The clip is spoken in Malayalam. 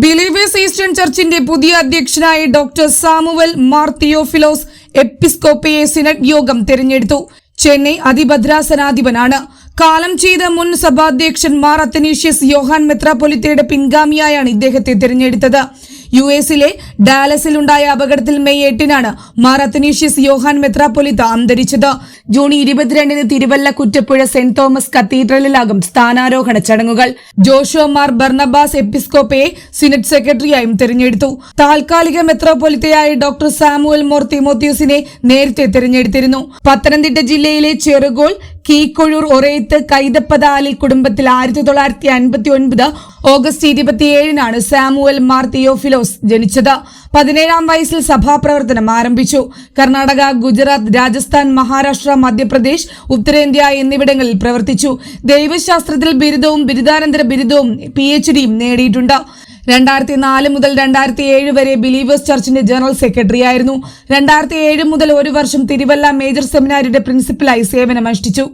ബിലീവേഴ്സ് ഈസ്റ്റേൺ ചർച്ചിന്റെ പുതിയ അധ്യക്ഷനായി ഡോക്ടർ സാമുവൽ മാർ തിയോഫിലോസ് എപ്പിസ്കോപ്പയെ സിനഡ് യോഗം തിരഞ്ഞെടുത്തു. ചെന്നൈ അതിഭദ്രാസനാധിപനാണ്. കാലം ചെയ്ത മുൻ സഭാധ്യക്ഷൻ മാർ അത്തനീഷ്യസ് യോഹാൻ മെത്രാപ്പൊലിത്തയുടെ പിൻഗാമിയായാണ് ഇദ്ദേഹത്തെ തിരഞ്ഞെടുത്തത്. യുഎസിലെ ഡാലസിലുണ്ടായ അപകടത്തിൽ മെയ് 8-നാണ് മാർ അത്തനീഷ്യസ് യോഹാൻ മെത്രാപ്പൊലിത്ത അന്തരിച്ചത്. ജൂൺ 22-ന് തിരുവല്ല കുറ്റപ്പുഴ സെന്റ് തോമസ് കത്തീഡ്രലിലാകും സ്ഥാനാരോഹണ ചടങ്ങുകൾ. ജോഷുവ മാർ ബർണബാസ് എപ്പിസ്കോപ്പയെ സിനഡ് സെക്രട്ടറിയായും തിരഞ്ഞെടുത്തു. താൽക്കാലിക മെത്രാപ്പൊലിത്തയായി ഡോക്ടർ സാമുവൽ മോർ തിമോത്തിയോസിനെ നേരത്തെ തിരഞ്ഞെടുത്തിരുന്നു. പത്തനംതിട്ട ജില്ലയിലെ ചെറുകോൾ, കീക്കൊഴൂർ, ഒറേത്ത്, കൈതപ്പതാലിൽ കുടുംബത്തിൽ 1959 ഓഗസ്റ്റ് 27-നാണ് സാമുവൽ മാർ തിയോഫിലോസ് ജനിച്ചത്. 17-ാം വയസ്സിൽ സഭാപ്രവർത്തനം ആരംഭിച്ചു. കർണാടക, ഗുജറാത്ത്, രാജസ്ഥാൻ, മഹാരാഷ്ട്ര, മധ്യപ്രദേശ്, ഉത്തരേന്ത്യ എന്നിവിടങ്ങളിൽ പ്രവർത്തിച്ചു. ദൈവശാസ്ത്രത്തിൽ ബിരുദവും ബിരുദാനന്തര ബിരുദവും PhDയും നേടിയിട്ടുണ്ട്. 2004 മുതൽ 2007 വരെ ബിലീവേഴ്സ് ചർച്ചിന്റെ ജനറൽ സെക്രട്ടറി ആയിരുന്നു. 2007 മുതൽ 1 വർഷം തിരുവല്ല മേജർ സെമിനാരിയുടെ പ്രിൻസിപ്പലായി സേവനമനുഷ്ഠിച്ചു.